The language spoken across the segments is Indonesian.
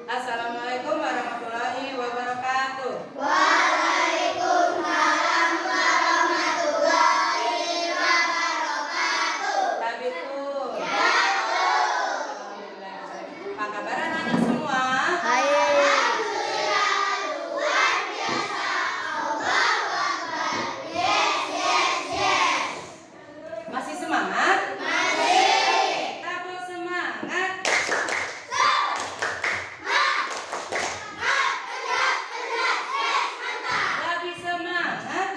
Assalamualaikum warahmatullahi wabarakatuh. Waalaikumsalam warahmatullahi wabarakatuh. Tabitun. Ya. Alhamdulillah. Apa kabar anak-anak semua? Hai. Alhamdulillah luar biasa. Allahu Akbar. Yes, yes, yes. Masih semangat? Masih. Tabel semangat. Lebih semangat.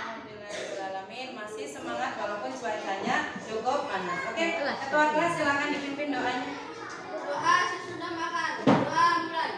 Alhamdulillahirrahmanirrahim. Masih semangat walaupun cuacanya cukup panas. Oke, ketua kelas silakan dipimpin doanya. Doa sesudah makan. Doa mulai.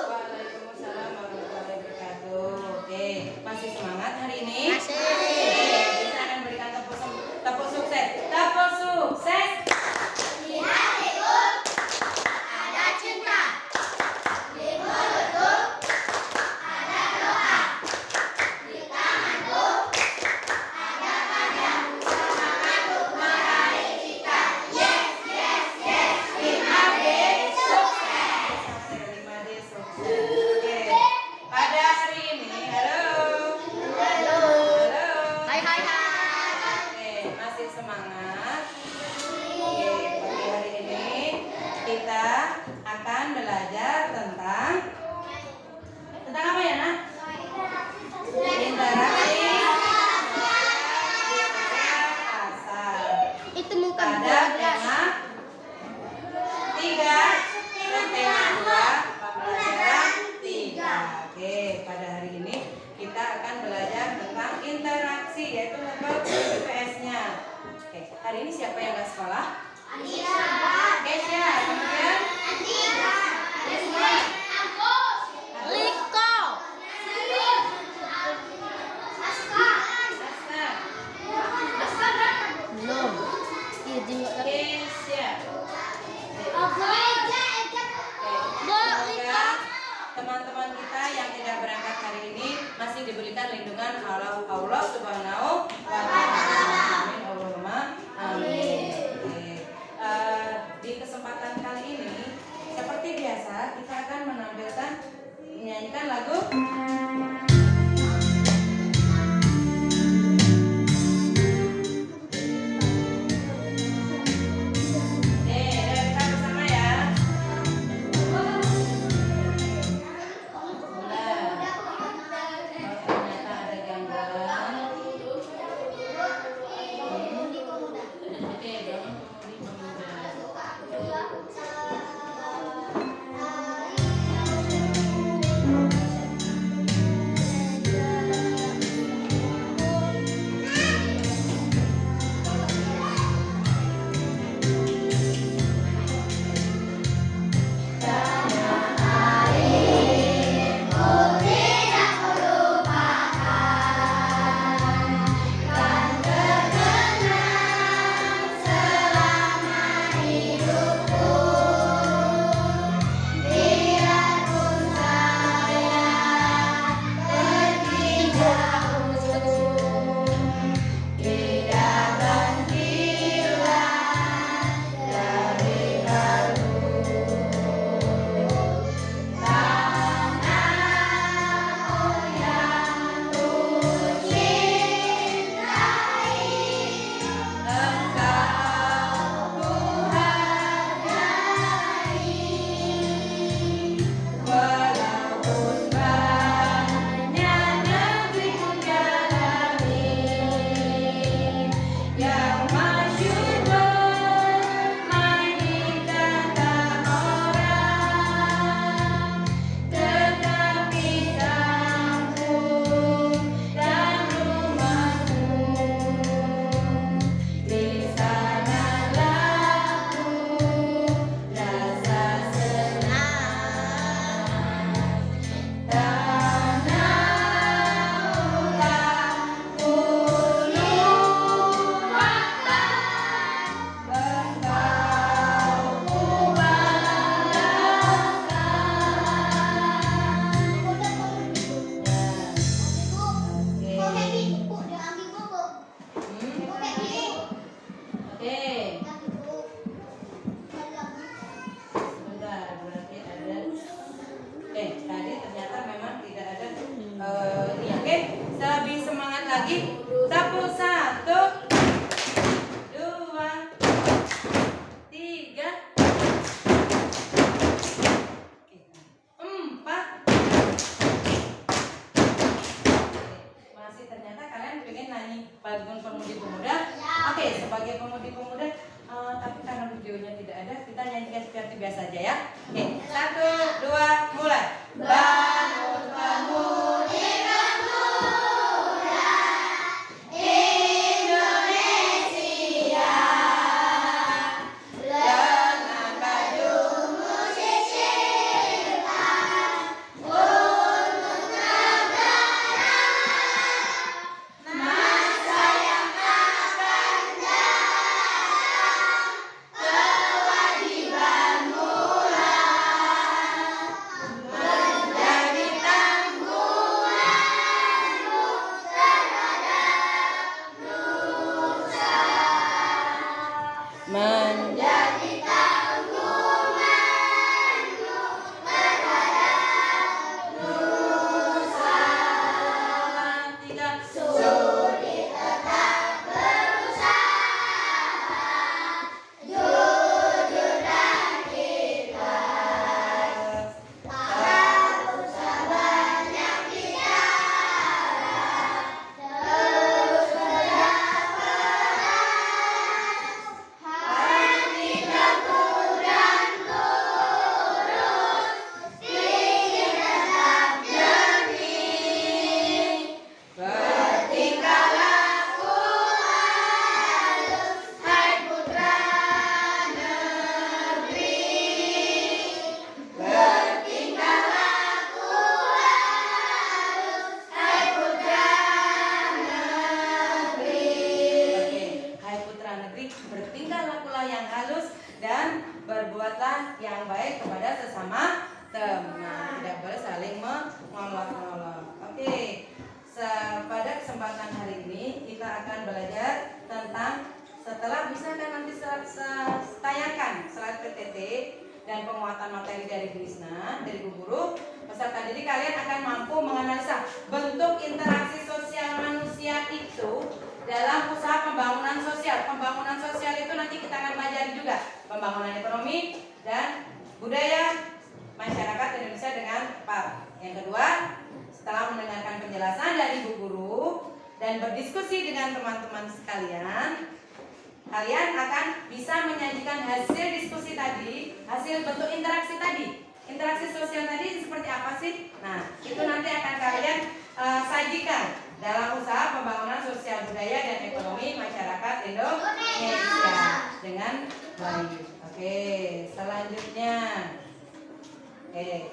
Waalaikumsalam warahmatullahi wabarakatuh. Oke, masih semangat hari ini? Masih. Oke, kita akan berikan tepuk sukses. Tepuk sukses. Di hatiku ada cinta. Di mulutku ada doa. Di tanganku ada payung. Semangatku meraih cita. Yes, yes, yes. 5D sukses. Oke, 5D sukses. Oke, pada hari ini, halo. Halo. Halo. Hai, hai, hai. Oke, masih semangat? Oke, pagi hari ini kita akan belajar tentang apa ya, Nak? Interaksi asal. Itu bukan Pada tema 3 dan tema 2 pembelajaran 3. Oke, pada hari ini kita akan belajar tentang interaksi, yaitu level IPS-nya. Oke, hari ini siapa yang nggak sekolah? Kesya, kemudian Liko. Asna, Belum. Iya, jenggot tapi. Kesya. Oke. Semoga teman-teman kita yang tidak berangkat hari ini masih diberikan lindungan Allah Subhanahu wa Ta'ala. Amin Allahumma amin. Oke. Di kesempatan kali ini seperti biasa kita akan menyanyikan lagu kita bersama ya. Ternyata ada gangguan. Oke, dong. Balagun Pemudi Pemuda. Oke, sebagai pemudi pemuda, tapi karena videonya tidak ada, kita nyanyikan seperti biasa aja ya. Oke, 1, 2, mulai. Bangun pemudi pemuda Indonesia, dengan bajumu sisirkan untuk negara, masa yang akan datang, kewajibanmu menjadi tanggunganmu terhadap nusa, menjadi tanggunganmu terhadap nusa. 3, sudi tetap berusaha, jujur dan ikhlas, tak usah banyak bicara, terus kerja keras, hati teguh dan lurus, pikir tetap jernih, bertingkah laku halus, hai putra negeri, bertingkah laku halus, hai putra negeri. Oke, hai putra negeri, bertingkah lakulah yang halus dan berbuatlah yang baik kepada sesama teman. Tidak boleh saling mengolok-olok. Oke, pada kesempatan hari ini kita akan belajar tentang, setelah bisa kan nanti tayangkan slide PTT dan penguatan materi dari Bu Isna, dari Bu Guru, peserta didik kalian akan mampu menganalisa bentuk interaksi sosial manusia itu dalam usaha pembangunan sosial. Pembangunan sosial itu nanti kita akan pelajari juga pembangunan ekonomi dan budaya masyarakat Indonesia dengan tepat. Yang kedua, setelah mendengarkan penjelasan dari Bu Guru dan berdiskusi dengan teman-teman sekalian, kalian akan bisa menyajikan hasil diskusi tadi, hasil bentuk interaksi tadi. Interaksi sosial tadi seperti apa sih? Nah, itu nanti akan kalian sajikan dalam usaha pembangunan sosial budaya dan ekonomi masyarakat Indonesia dengan baik. Oke, selanjutnya. Oke,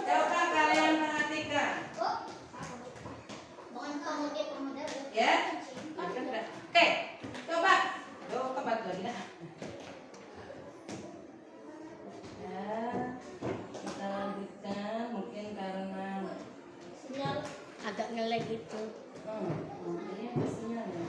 coba kalian perhatikan. Ya, oke, coba. Yuk, kebat lagi nah. Ya, kita lanjutkan. Mungkin karena Sinyal agak ngelag gitu. ini apa sinyalnya?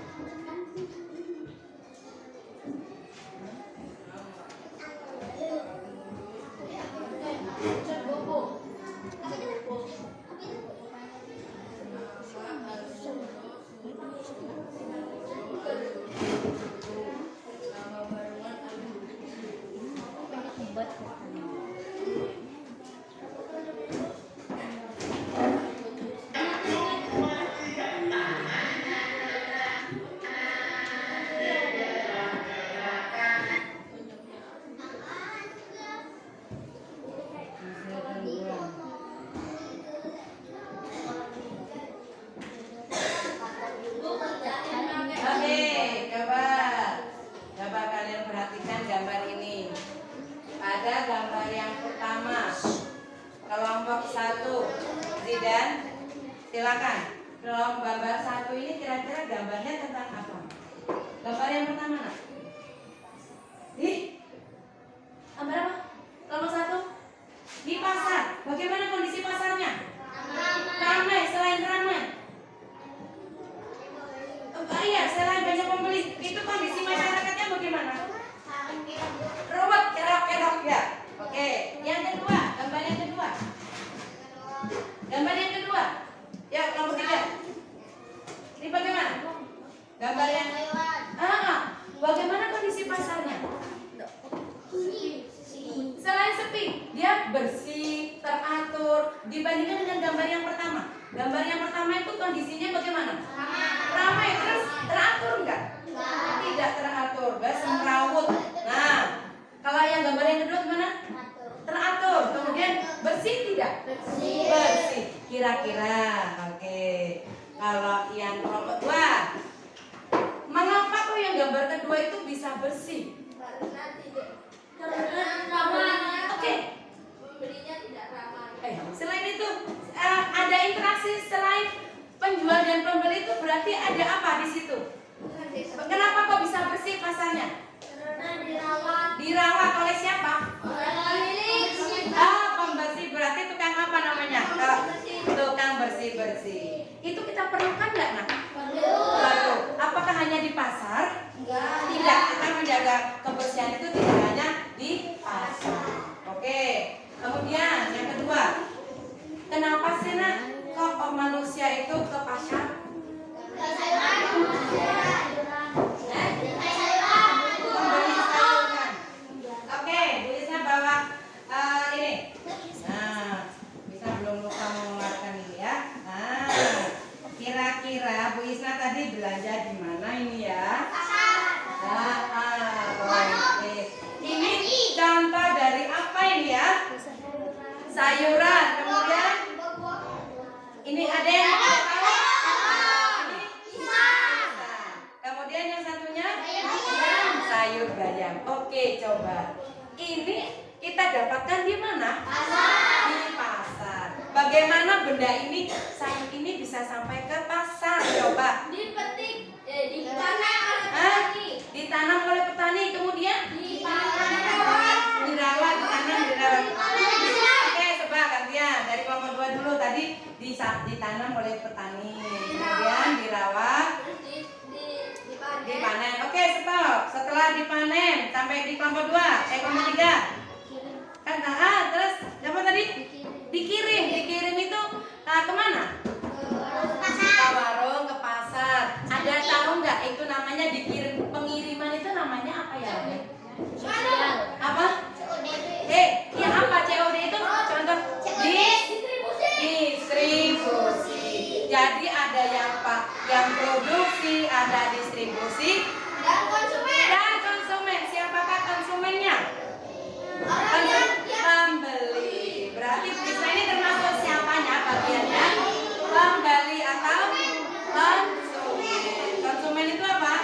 Oke, coba kalian perhatikan gambar ini. Ada gambar yang pertama, kelompok 1, Zidan, silakan. Gambar 1 ini kira-kira gambarnya tentang apa? Gambar yang pertama, nak? Gambar apa? Kelompok 1 di pasar. Bagaimana kondisi pasarnya? Ramai. Selain ramai, iya, selain banyak pembeli, itu kondisi masyarakatnya bagaimana? Ruwet, kerok-kerok ya. Oke, yang kedua, gambar yang kedua. Gambar yang kedua. Ya, kelompok 3. Ini bagaimana? Gambar yang bagaimana kondisi pasarnya? Selain sepi, dia bersih, teratur dibandingkan dengan gambar yang pertama. Gambar yang pertama itu kondisinya bagaimana? Ramai, terus teratur enggak? Tidak teratur, semrawut. Nah, kalau yang gambar yang kedua gimana? Teratur, kemudian bersih tidak? Bersih. Kira-kira, oke. Kalau yang kelompok 2, mengapa kok yang gambar kedua itu bisa bersih? Oke. Pembelinya tidak ramah. Selain itu ada interaksi selain penjual dan pembeli itu berarti ada apa di situ? Kenapa kok bisa bersih pasarnya? Karena dirawat. Dirawat oleh siapa? Pembersih, berarti tukang apa namanya? Tukang bersih-bersih. Itu kita perlukan nggak, nak? Perlu. Apakah hanya di pasar? Tidak. Kita menjaga kebersihan itu tidak hanya di pasar. Oke. Kemudian yang kedua, kenapa sih, nak, kok manusia itu ke pasar? Membeli sayuran. Oke, Bu Isna bawa ini. Nah, bisa belum lupa mengeluarkan ini ya. Nah, kira-kira Bu Isna tadi belanja di mana ini ya? Oke. Ini contoh dari apa ini ya? Sayuran. Kemudian ini ada yang mau tahu? Ini pisang. Kemudian yang satunya sayur bayam. Oke, coba. Ini kita dapatkan di mana? Di pasar. Bagaimana benda ini, sayur ini bisa sampai ke pasar? Coba. Dipetik, ditanam oleh petani. Ditanam oleh petani, kemudian dirawat, ditanam, dirawat. Oke, coba gantian dari kelompok 2 dulu. Tadi ditanam oleh petani, kemudian dirawat, dipanen. Oke, stop. Setelah dipanen sampai di kelompok 2, kelompok 3. Kan terus apa tadi? Dikirim itu kemana? Ke warung, ke pasar. Ada tahu nggak itu namanya dikirim? Pengiriman itu namanya apa ya? Apa? Yang apa? COD itu contoh distribusi. Jadi ada yang produksi, ada distribusi Dan konsumen. Siapakah konsumennya? Pembeli. Berarti bisa ini termasuk siapanya bagiannya? Pembeli atau konsumen. Konsumen itu apa?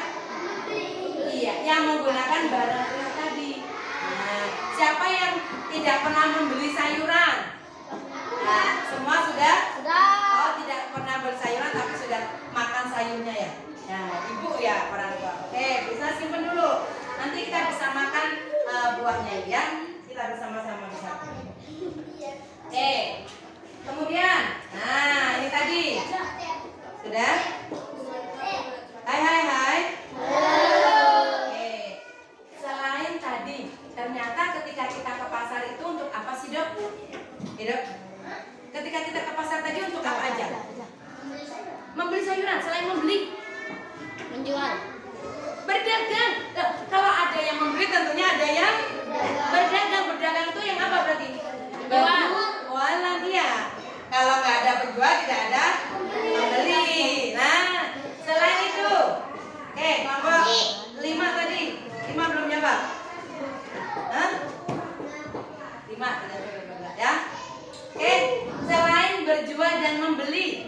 Iya, yang menggunakan barang itu tadi. Nah, siapa yang tidak pernah membeli sayuran? Nah, semua sudah? Oh, tidak pernah beli sayuran tapi sudah makan sayurnya ya. Nah, ibu ya orang tua. Oke, bisa simpen dulu. Nanti kita bisa makan buahnya ya. Kita bersama-sama bisa. Oke. Kemudian, nah ini tadi sudah. Hai. Oke. Selain tadi, ternyata ketika kita ke pasar itu untuk apa sih, Dok? Dok. Ketika kita ke pasar tadi untuk apa aja? Membeli sayuran. Selain membeli, menjual. berdagang. Kalau ada yang membeli tentunya ada yang berdagang. Berdagang itu yang apa berarti? Jualan, iya. Kalau nggak ada penjual tidak ada pembeli. Nah, selain itu, oke, kelompok 5 tadi. 5 belum jawab. Hah? 5 ya. Oke, selain berjual dan membeli,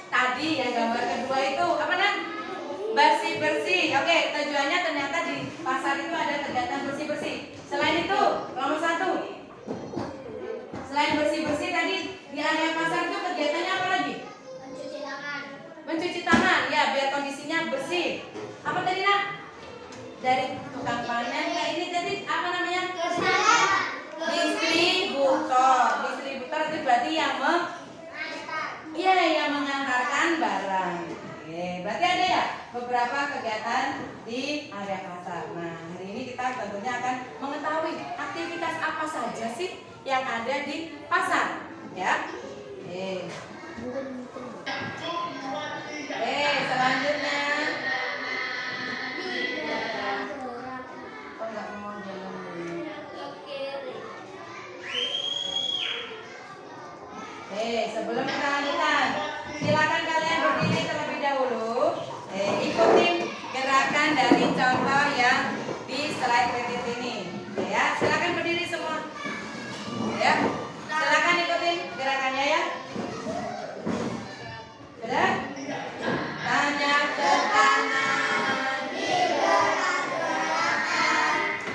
tadi yang gambar kedua itu apa, Nan? Bersih-bersih. Oke, tujuannya ternyata di pasar itu ada kegiatan bersih-bersih. Selain itu, nomor 1. Selain bersih-bersih tadi di area pasar itu kegiatannya apa lagi? Mencuci tangan, ya, biar kondisinya bersih. Apa tadi, Nak? Dari tukang panen ke ini tadi apa namanya? Distributor. Distributor itu berarti yang mengantarkan barang. Oke, berarti ada ya beberapa kegiatan di area pasar. Nah, hari ini kita tentunya akan mengetahui aktivitas apa saja sih yang ada di pasar, ya. Selanjutnya. Oh, nggak mau jalan dulu. Sebelum kita lanjutkan, silakan kalian berdiri terlebih dahulu. Ikutin gerakan dari contoh yang di slide kredit ini. Ya, silakan berdiri semua. Ya, silakan ikutin gerakannya ya. Sudah? Tanya ke kanan,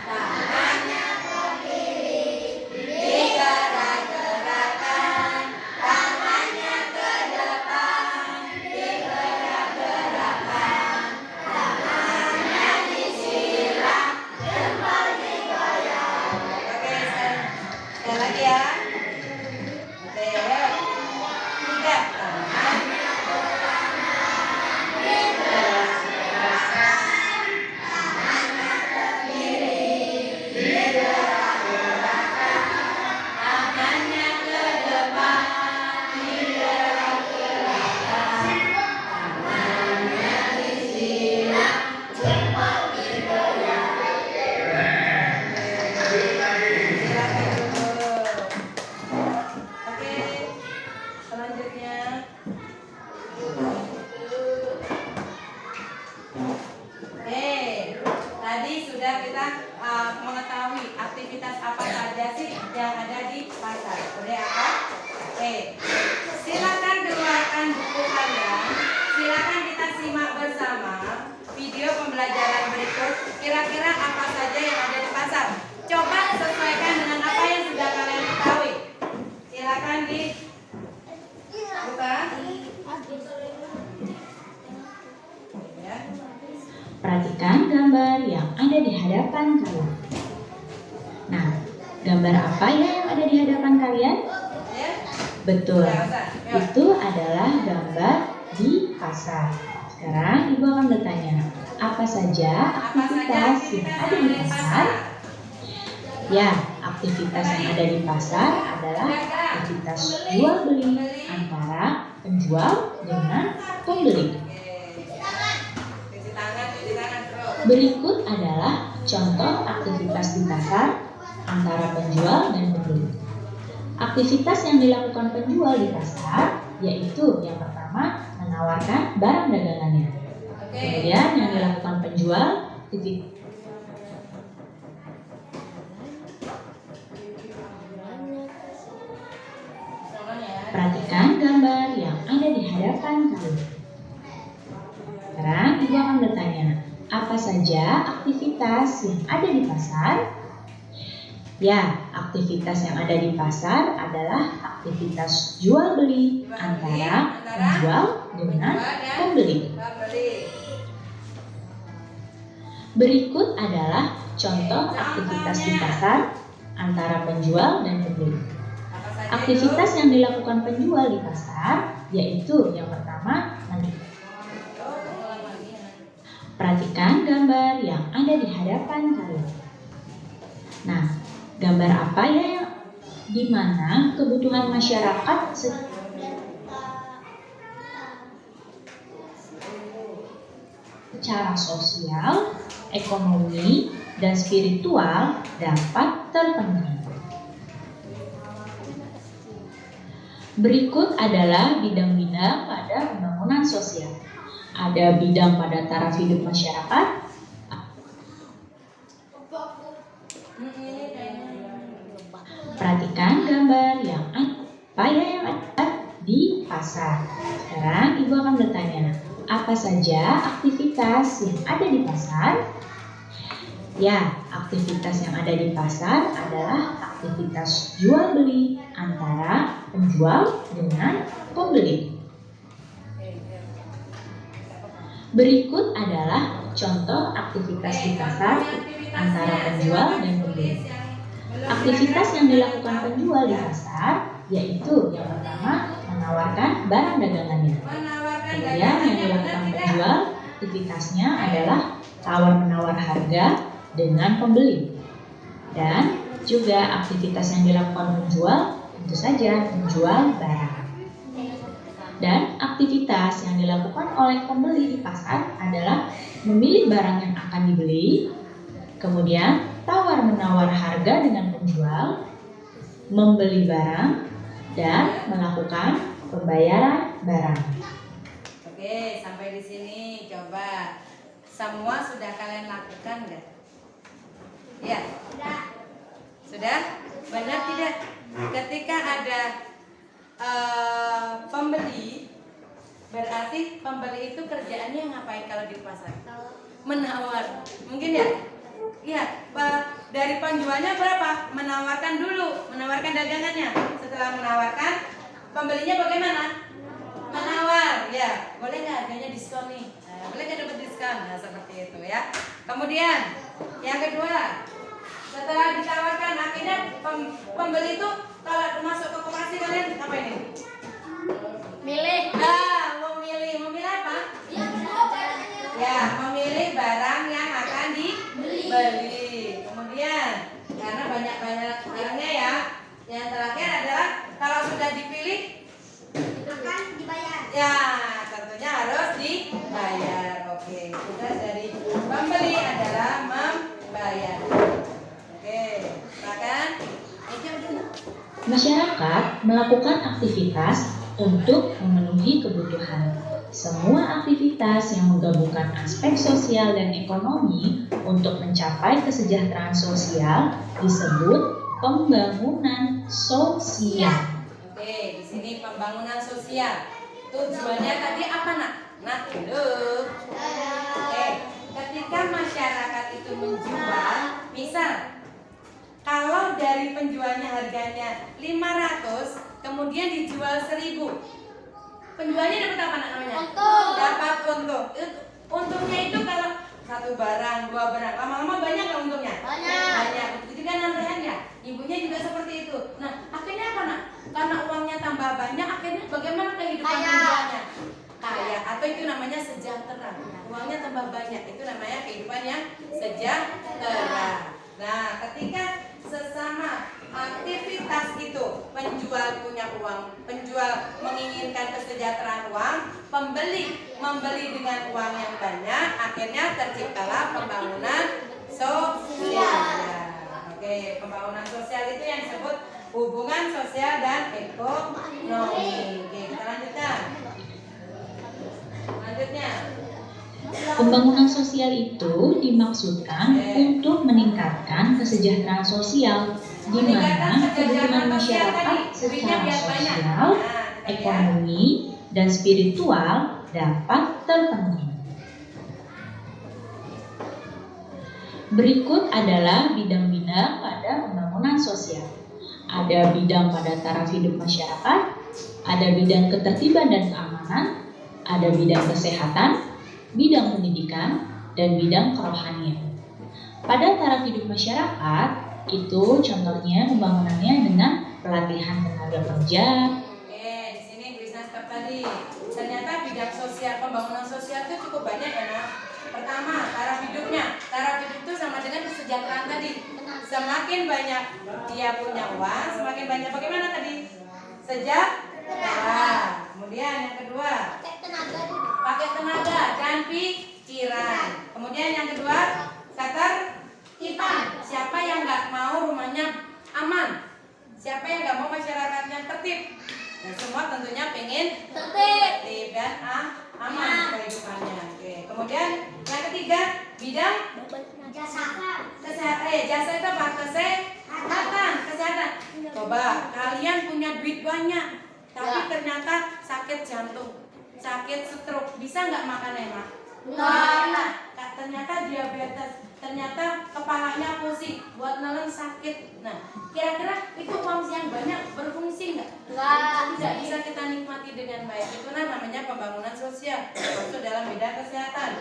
tangannya ke kiri, digerak-gerakkan, tangannya ke depan, digerak-gerakkan, tangannya disilang, jempol digoyang. Oke, sekali lagi ya. Oke, yuk. 3 tangan. Tangannya ke depan, digerak-gerakkan, tangannya disilang, jempol digoyang. Silakan dulu. Oke, selanjutnya. Tadi sudah kita mengetahui aktivitas apa saja sih yang ada di pasar. Udah apa? Silakan keluarkan buku kalian. Silakan kita simak bersama video pembelajaran berikut. Kira-kira apa saja yang ada di pasar? Coba sesuaikan dengan apa yang sudah kalian ketahui. Silakan dibuka. Ya. Perhatikan gambar yang ada di hadapan kalian. Nah, gambar apa ya yang ada di hadapan kalian? Ya. Betul, Ya, Ustaz. Yuk. itu adalah gambar di pasar. Sekarang Ibu akan bertanya, apa saja Apa saja aktivitas yang ada di pasar? Ya, aktivitas yang ada di pasar adalah aktivitas jual beli antara penjual dengan pembeli. Cuci tangan terus. Berikut adalah contoh aktivitas di pasar antara penjual dan pembeli. Aktivitas yang dilakukan penjual di pasar yaitu yang pertama menawarkan barang dagangannya. Kemudian yang dilakukan penjual perhatikan gambar yang ada di hadapan kalian. Sekarang Ibu akan bertanya, apa saja aktivitas yang ada di pasar? Ya, aktivitas yang ada di pasar adalah aktivitas jual beli antara penjual dengan pembeli. Berikut adalah contoh aktivitas di pasar antara penjual dan pembeli. Aktivitas yang dilakukan penjual di pasar yaitu yang pertama perhatikan gambar yang ada di hadapan kalian. Nah, gambar apa ya yang di mana kebutuhan masyarakat secara sosial, ekonomi, dan spiritual dapat terpenuhi. Berikut adalah bidang-bidang pada pembangunan sosial. Ada bidang pada taraf hidup masyarakat. Perhatikan gambar yang apa ya yang ada di pasar. Sekarang Ibu akan bertanya, apa saja aktivitas yang ada di pasar? Ya, aktivitas yang ada di pasar adalah aktivitas jual beli antara penjual dengan pembeli. Berikut adalah contoh aktivitas di pasar antara penjual dan pembeli. Aktivitas yang dilakukan penjual di pasar yaitu yang pertama menawarkan barang dagangannya. Kemudian yang dilakukan penjual aktivitasnya adalah tawar-menawar harga dengan pembeli. Dan juga aktivitas yang dilakukan penjual tentu saja menjual barang. Dan aktivitas yang dilakukan oleh pembeli di pasar adalah memilih barang yang akan dibeli, kemudian tawar-menawar harga dengan penjual, membeli barang, dan melakukan pembayaran barang. Oke, sampai di sini coba. Semua sudah kalian lakukan nggak? Ya. Sudah? Benar tidak? Ketika ada pembeli, berarti pembeli itu kerjaannya ngapain kalau di pasar? Menawar. Mungkin ya? Iya, dari penjualnya berapa? Menawarkan dulu, menawarkan dagangannya. Setelah menawarkan, pembelinya bagaimana? Menawar, ya. Boleh nggak harganya diskon nih? Nah, boleh nggak dapat diskon? Nah, seperti itu ya. Kemudian, yang kedua, setelah ditawarkan, akhirnya pembeli itu kalau masuk ke koperasi kalian apa ini? Milih. Memilih apa? Yang kedua barangnya. Ya, memilih barang yang akan dibeli. Kemudian, karena banyak barangnya ya. Yang terakhir adalah kalau sudah dipilih, Akan dibayar. ya tentunya harus dibayar. Oke, tugas dari pembeli adalah membayar. Oke, silakan. Masyarakat melakukan aktivitas untuk memenuhi kebutuhan. Semua aktivitas yang menggabungkan aspek sosial dan ekonomi untuk mencapai kesejahteraan sosial disebut pembangunan sosial. Oke, di sini pembangunan sosial. Tujuannya tadi apa, Nak? Nak, dulu. Oke, ketika masyarakat itu menjual, misal kalau dari penjualnya harganya 500, kemudian dijual 1000. Penjualnya dapat apa namanya? Untung. Dapat untung. Untungnya itu kalau satu barang, dua barang, lama-lama banyak nggak untungnya? Banyak. Itu juga nantinya. Ibunya juga seperti itu. Nah, akhirnya apa, Nak? Karena uangnya tambah banyak, akhirnya bagaimana kehidupan Kaya. penjualnya? Kaya, atau itu namanya sejahtera. Uangnya tambah banyak, itu namanya kehidupan yang sejahtera. Nah, ketika sesama aktivitas itu, penjual punya uang, penjual menginginkan kesejahteraan uang, pembeli membeli dengan uang yang banyak, akhirnya terciptalah pembangunan sosial. Oke, pembangunan sosial itu yang disebut hubungan sosial dan ekonomi. Oke, kita lanjutkan. Lanjutnya. Pembangunan sosial itu dimaksudkan untuk meningkatkan kesejahteraan sosial, di mana kebutuhan masyarakat secara sosial, ekonomi, dan spiritual dapat terpenuhi. Berikut adalah bidang-bidang pada pembangunan sosial. Ada bidang pada taraf hidup masyarakat, ada bidang ketertiban dan keamanan, ada bidang kesehatan, bidang pendidikan, dan bidang kerohanian. Pada taraf hidup masyarakat, itu contohnya pembangunannya dengan pelatihan tenaga kerja. Oke, di sini business step tadi. Ternyata bidang sosial, pembangunan sosial itu cukup banyak ya, Nak. Pertama, taraf hidupnya. Taraf hidup itu sama dengan kesejahteraan tadi. Semakin banyak dia punya uang, semakin banyak bagaimana tadi? Sejahtera. Kemudian yang kedua, pakai tenaga dan pikiran. Kemudian yang kedua, ketertiban. Siapa yang nggak mau rumahnya aman? Siapa yang nggak mau masyarakatnya tertib? Dan semua tentunya pengen tertib dan aman kehidupannya. Oke. Kemudian yang ketiga, bidang kesehatan. Jasa itu apa? Kesehatan. Coba kalian punya duit banyak, tapi ternyata sakit jantung, sakit stroke, bisa nggak makan enak? Nah, ternyata diabetes, ternyata kepalanya pusing, buat nelen sakit. Nah, kira-kira itu uang yang banyak berfungsi nggak? Tidak bisa kita nikmati dengan baik. Itu namanya pembangunan sosial, masuk dalam bidang kesehatan.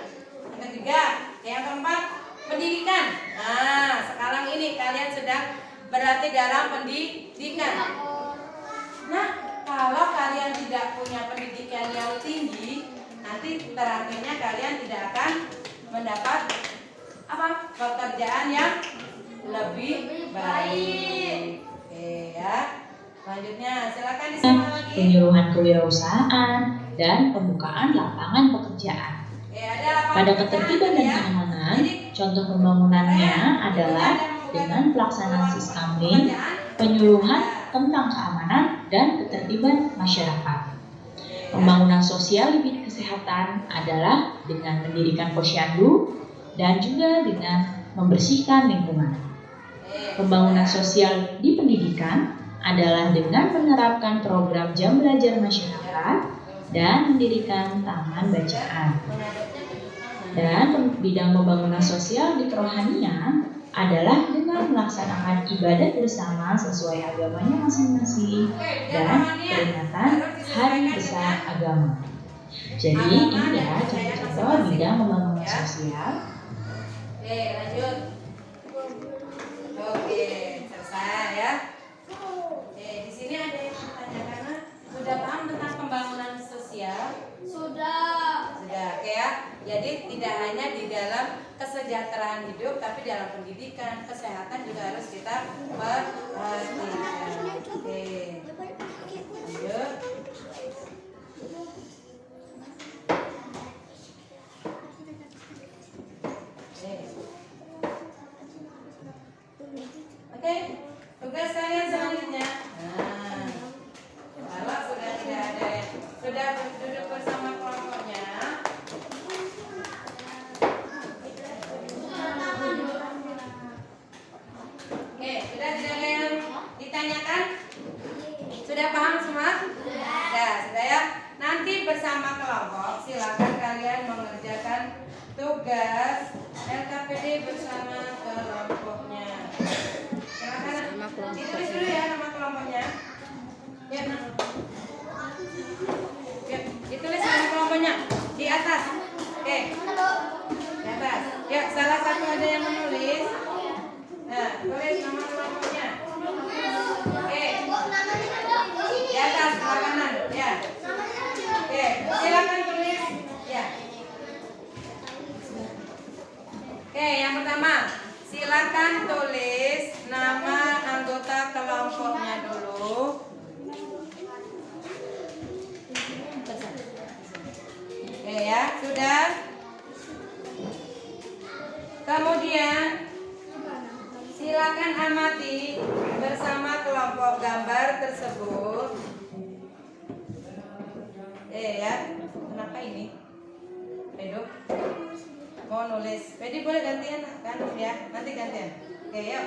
Yang ketiga, yang keempat, pendidikan. Nah, sekarang ini kalian sedang berarti dalam pendidikan. Nah, kalau kalian tidak punya pendidikan yang tinggi, nanti terakhirnya kalian tidak akan mendapat pekerjaan yang lebih baik. Oke ya. Selanjutnya silakan disimak lagi. Penyuluhan kewirausahaan dan pembukaan lapangan pekerjaan. Ada lapangan Pada pekerjaan ketertiban dan ya. keamanan, Jadi, contoh pembangunannya adalah dengan pelaksanaan siskamling, penyuluhan tentang keamanan dan ketertiban masyarakat. Pembangunan sosial di bidang kesehatan adalah dengan mendirikan posyandu dan juga dengan membersihkan lingkungan. Pembangunan sosial di pendidikan adalah dengan menerapkan program jam belajar masyarakat dan mendirikan taman bacaan. Dan bidang pembangunan sosial di kerohanian adalah dengan melaksanakan ibadat bersama sesuai agamanya masing-masing dan peringatan hari besar agama. Jadi ini ya contoh-contoh bidang pembangunan sosial. Oke, lanjut. Oke, selesai ya. Oke, di sini ada yang bertanya karena sudah paham tentang pembangunan sosial? Sudah. Sudah, oke ya. Jadi tidak hanya di dalam kesejahteraan hidup, tapi dalam pendidikan, kesehatan juga harus kita perhatikan. Oke, lanjut. Oke, tugas kalian selanjutnya. Nah, kalau sudah tidak ada yang sudah duduk bersama kelompoknya, oke, sudah tidak ada yang ditanyakan? Sudah paham semua? Sudah ya. Nanti bersama kelompok silakan kalian mengerjakan tugas LKPD bersama kelompoknya. Ditulis dulu ya nama kelompoknya. Ya, ditulis nama kelompoknya di atas. Oke. Di atas. Ya, salah satu ada yang menulis. Nah, tulis nama kelompoknya. Oke. Di atas sebelah kanan. Ya. Oke, silakan tulis. Ya. Oke, yang pertama. Silakan tulis nama anggota kelompoknya dulu. Oke ya, sudah. Kemudian silakan amati bersama kelompok gambar tersebut. Ya, kenapa ini? Pedok. Mau nulis, Pedi boleh gantian kan ya, nanti gantian. Oke, yuk.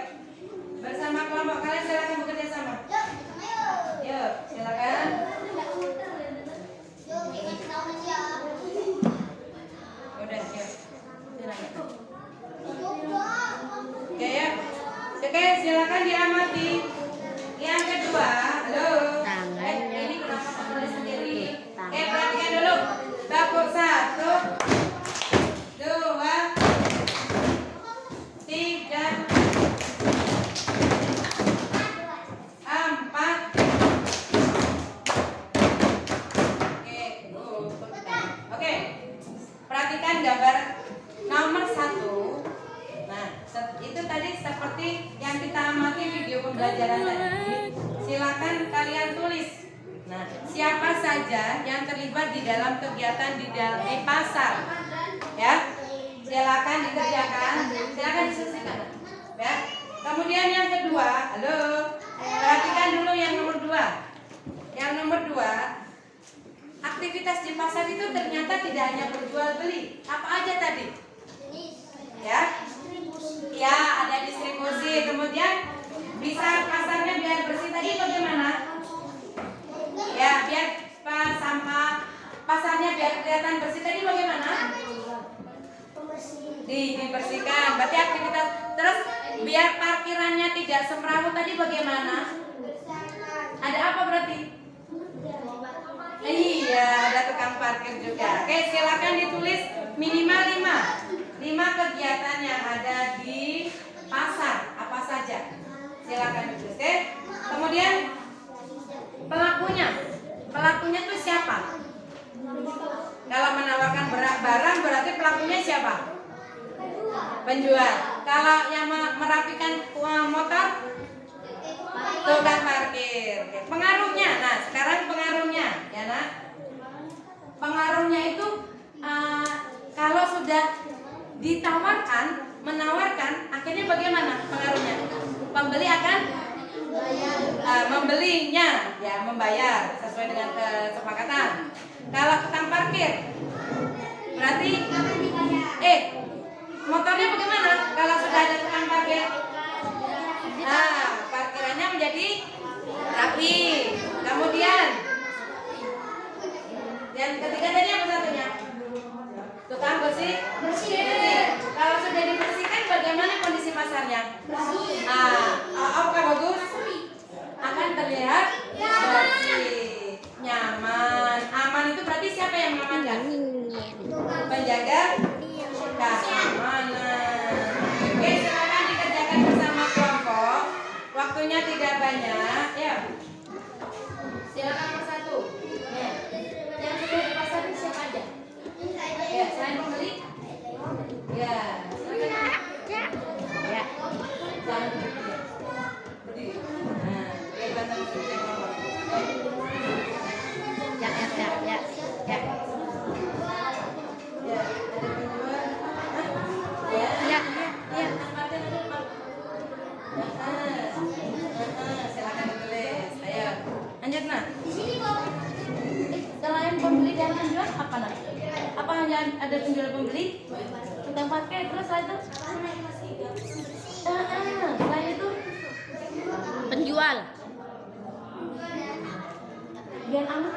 Bersama kelompok kalian silakan bekerja sama. Yuk, silakan. Udah, yuk. Silakan. Oke ya. Oke, silakan diamati. Yang kedua, halo. Ini kenapa penulis sendiri? Perhatikan dulu. Dapur 1. 2, 3, 4. Oke, perhatikan gambar nomor 1. Nah, itu tadi seperti yang kita amati video pembelajaran tadi. Silakan kalian tulis. Nah, siapa saja yang terlibat di dalam kegiatan di pasar? Ya, silakan dikerjakan, silakan diselesaikan. Ya. Kemudian yang kedua, halo, perhatikan dulu yang nomor 2. Yang nomor 2, aktivitas di pasar itu ternyata tidak hanya berjual beli. Apa aja tadi? Ya, ya ada distribusi. Kemudian bisa pasarnya biar bersih tadi bagaimana? Ya, biar sampah pasarnya biar kelihatan bersih tadi bagaimana? Dibersihkan. Berarti aktivitas. Terus biar parkirannya tidak semrawut tadi bagaimana? Ada apa berarti? Iya, ada tukang parkir juga. Oke, silakan ditulis minimal 5 kegiatan yang ada di pasar. Apa saja? Silakan ditulis. Oke. Kemudian pelakunya itu siapa? Kalau menawarkan barang berarti pelakunya siapa? Penjual. Kalau yang merapikan motor, tukang parkir. Oke. Pengaruhnya. Nah, sekarang pengaruhnya, ya nak. Pengaruhnya itu kalau sudah menawarkan, akhirnya bagaimana pengaruhnya? Pembeli akan Membelinya, ya membayar sesuai dengan kesepakatan. Kalau tukang parkir, berarti motornya bagaimana? Kalau sudah ada tukang parkir, nah parkirannya menjadi rapi. Kemudian yang ketiga tadi apa satunya? Tukang bersih. Kalau sudah dibersihkan, bagaimana kondisi pasarnya? Apakah bagus? Akan terlihat bersih, nyaman, aman. Itu berarti siapa yang mengamankan? Penjaga keamanan. Oke, silakan dikerjakan bersama kelompok. Waktunya tidak banyak, ya. Silakan persatu. Ya. Yang sudah di pasar ini siapa aja? Ya, selain pembeli? Ya, silakan. Ya. Jangan berdiri. Nah, kelihatan kerja kelompok. Ya. Ya, ada penjual. Ya. Tempatnya ada depan. Silakan ditulis. Ayo, lanjut nah. Selain pembeli dan penjual apa nak? Apa hanya ada penjual pembeli? Tukang pakai terus selain itu? Selain itu? Penjual. Biar aman.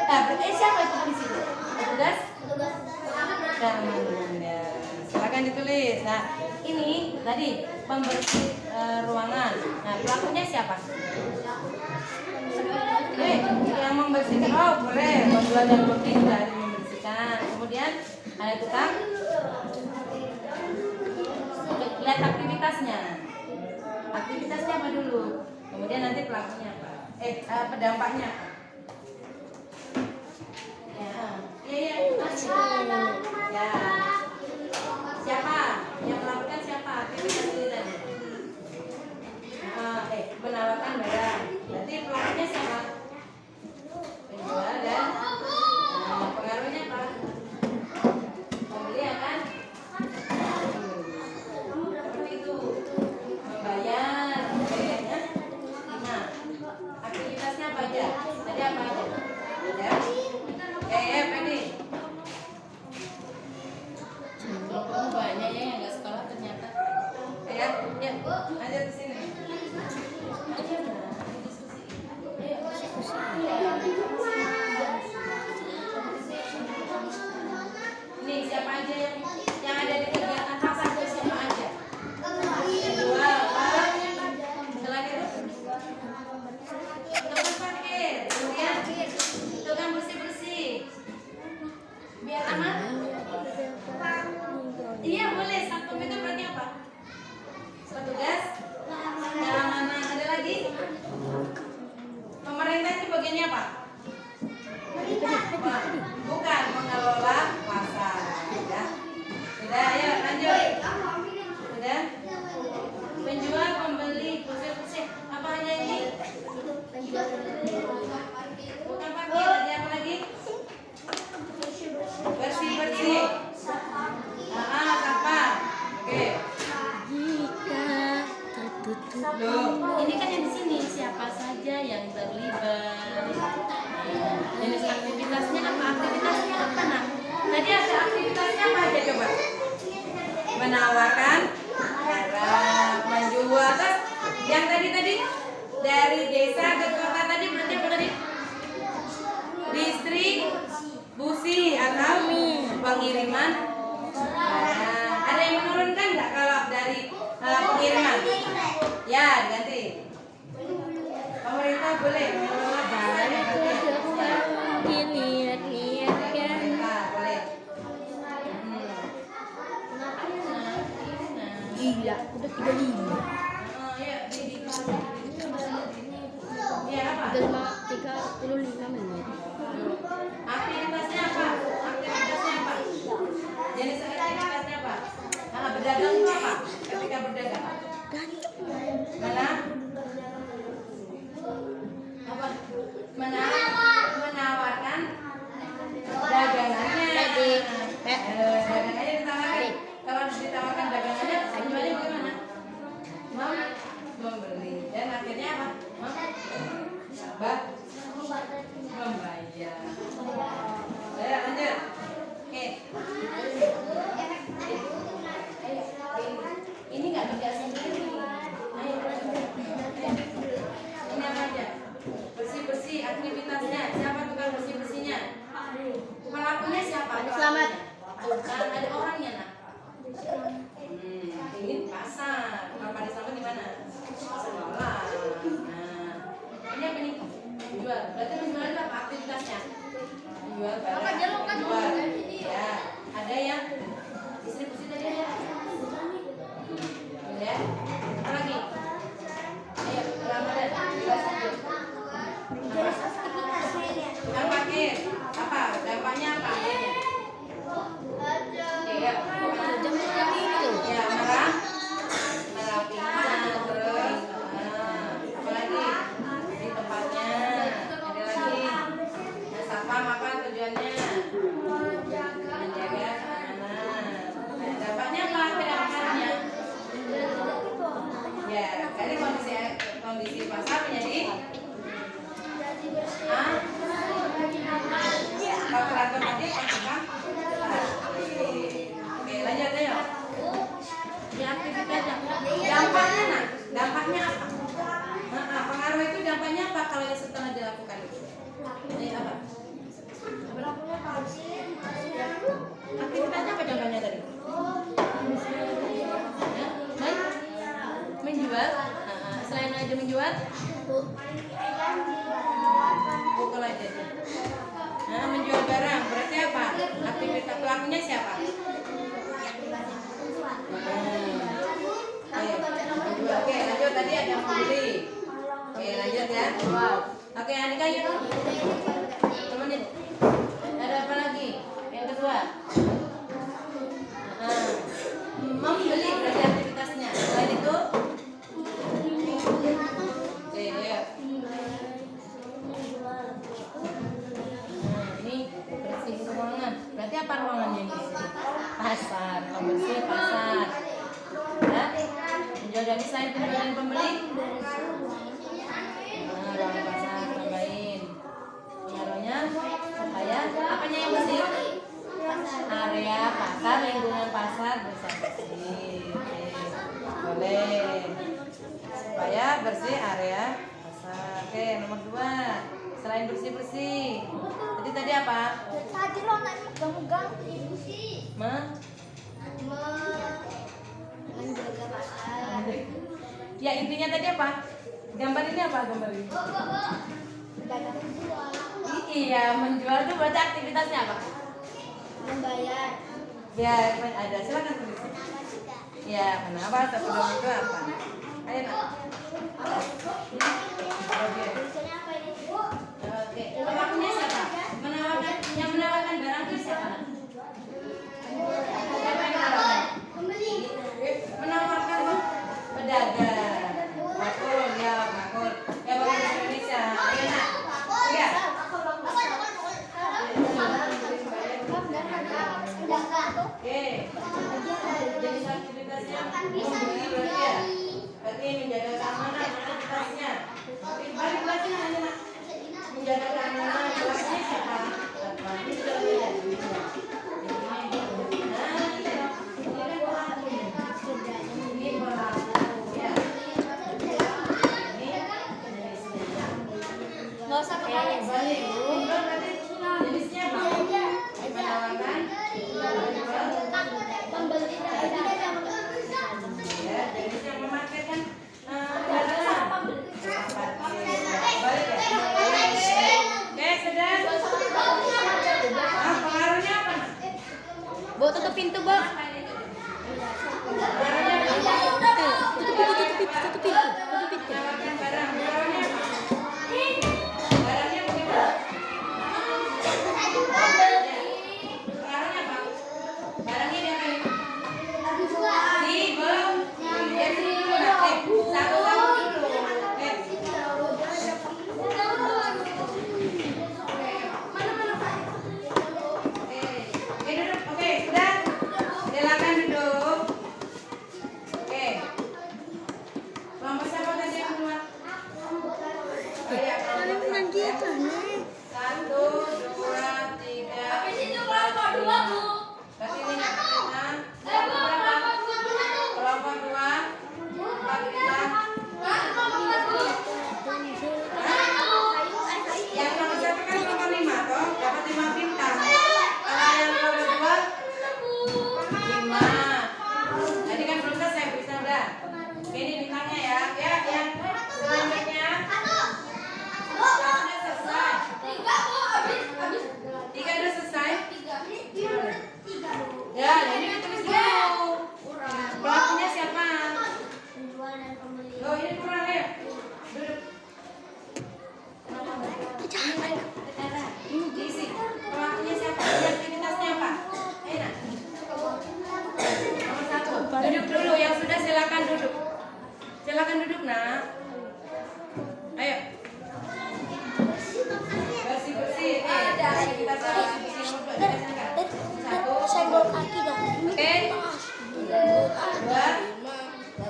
Berarti siapa itu di situ? Petugas? Keamanan ya. Silakan ditulis. Nah, ini tadi pembersih ruangan. Nah, pelakunya siapa? Yang membersihkan. Oh, boleh. Penjual dan pembeli juga harus membersihkan. Kemudian ada tukang. Lihat aktivitasnya. Aktivitasnya apa dulu? Kemudian nanti pelakunya apa? Pendampaknya apa? Ya. Siapa yang melakukan siapa? Aktivitas ini tadi. Menawarkan barang. Berarti pelakunya siapa? Penjual dan pengaruhnya apa? Pembeli akan seperti itu. Membayar. Nah, aktivitasnya apa aja? Tadi apa aja? Pedi. Kamu banyak ya yang nggak sekolah ternyata. Ya, lanjut ke sini. Nih, siapa aja yang ada di kegiatan pasar itu siapa aja? Dua, selain itu tukang parkir, kemudian tukang bersih-bersih. Biar aman? Iya boleh. Satpam itu berarti apa? Petugas keamanan. Ada lagi? Pemerintah itu bagiannya apa? Bukan, mengelola pasar. Sudah, ayo lanjut. Sudah? Penjual, pembeli, bersih-bersih. Apa hanya ini? Bukan parkir, ada apa lagi? Bersih-bersih. Apa? Oke. Ini kan yang di sini siapa saja yang terlibat. Jenis aktivitasnya apa? Aktivitasnya apa nak? Tadi ada aktivitasnya apa aja coba? Menawarkan barang, menjual. Terus yang tadi dari desa ke kota tadi berarti apa tadi? Distribusi atau pengiriman. Ada yang menurunkan nggak kalau dari pengiriman? Ya, diganti. Pemerintah boleh mengelola barang. Pemerintah boleh. Gila, udah 35. Iya apa? 35 menit. Aktivitasnya apa? Jenis aktivitasnya apa? Berdagang itu apa? Ketika berdagang mana? Apa? Menawarkan dagangannya. Dagangannya ditawarkan. Kalau ditawarkan dagangannya, penjualnya bagaimana? Mau? aktivitasnya. Siapa tukang bersih-bersihnya? Pelakunya siapa? Selamat. Ada orangnya nak. Ini pasar. Kalau Pak Selamat di mana? Sekolah. Nah, ini apa nih? Menjual. Berarti menjual itu apa aktivitasnya? Menjual barang. Menjual. Ya. Ada yang distribusi tadi ya. Ya. Apa lagi? Ayo, Ramadan. Tukang parkir. Apa? Dampaknya apa? Ya, ya merapikan terus apa lagi di tempatnya ada lagi satpam apa tujuannya menjaga keamanan. Dampaknya apa kedampakannya ya jadi kondisi pasar menjadi kalkulator tadi apa? Oke, lanjut ayo. Ya aktivitasnya. Dampaknya nah, dampaknya apa? Nah, pengaruh itu dampaknya apa kalau setelah dilakukan itu? Apa? Aktivitasnya apa dampaknya tadi? Ya, baik. Menjual. Selain aja menjual, pukul aja. Nah, menjual barang berarti apa? Aktivitas pelakunya siapa? Oke, lanjut tadi ada yang membeli. Oke, lanjut ya. Oke, Anika yuk. Temenin. Ada apa lagi? Yang kedua. Membeli berarti aktivitasnya. Selain itu, oke, lihat. Ini bersih ruangan. Berarti apa ruangannya ini? Pasar. Bersih pasar. Ya. Menjual dari selain penjual dan pembeli. Ruang pasar tambahin. Pengaruhnya supaya apanya yang bersih? Area pasar, lingkungan pasar bersih. Boleh. Supaya bersih area pasar. Oke, nomor 2. Selain bersih-bersih. Jadi tadi apa? Tadi lo nanya megang-megang menjaga pasar. Ya intinya tadi apa? Gambar ini apa gambar ini? Dagang jual. Iya, menjual itu berarti aktivitasnya apa? Membayar. Ya, ada. Silakan tulis. Ya, kenapa? Satu dua itu apa? Ayo nak. Oke. Tulisannya apa ini? Oke. Pelakunya siapa? Yang menawarkan barang itu siapa? Siapa yang menawarkan? Pembeli. Menawarkan pedagang. Makul ya, makul. Ya bahasa Indonesia. Ayo nak. Iya. Oke. Jadi aktivitasnya membeli berarti ya. Berarti menjaga keamanan aktivitasnya. Balik lagi nanya nak. Menjaga keamanan kelasnya siapa? Ini sudah beda. Ini pelaku ya. Nggak usah kebalik. Balik. Menjual berarti jenisnya apa? Menawarkan. Pembeli dan pedagang. Ya, jenisnya memarketkan barang. Balik ya. Oke, sudah. Pengaruhnya apa? Bo, tutup pintu, Bo. Pengaruhnya apa? Tutup pintu. Menawarkan barang. Pengaruhnya apa? Barangnya bagaimana? Pengaruhnya apa? Barangnya diapain? Jadi dulu nak. Satu-satu dulu. Oke, duduk. Oke, sudah. Oke,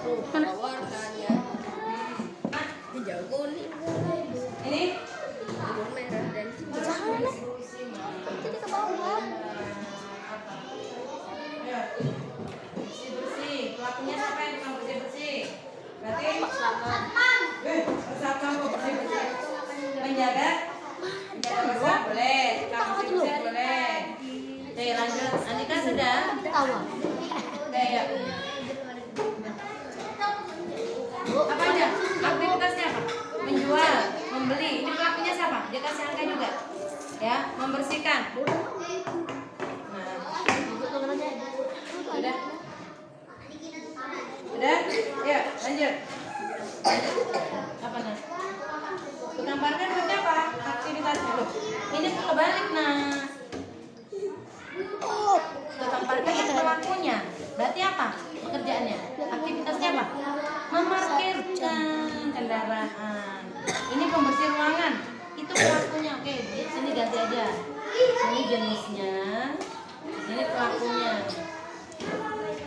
warnanya hijau kuning Ini biru merah dan jadi ke bawah ya, bersih. Pelakunya siapa yang tukang bersih? Berarti selamat bersama bersih. Menjaga pasar boleh, tukang bersih boleh. Oke, lanjut. Andika sudah? tawa Oke, ya. Apa aja? Aktivitasnya apa? Menjual, membeli. Ini pelakunya siapa? Dia kasih angka juga. Ya, membersihkan. Nah, sudah. Sudah? Ya, lanjut. Apa nah? Tukang parkir berarti apa? Aktivitasnya loh. Ini kebalik nah. Tukang parkir itu pelakunya. Berarti apa? Pekerjaannya. Aktivitasnya apa? Memarkirkan kendaraan. Ini pembersih ruangan. Itu pelakunya. Oke, di sini ganti aja. Ini jenisnya. Ini pelakunya.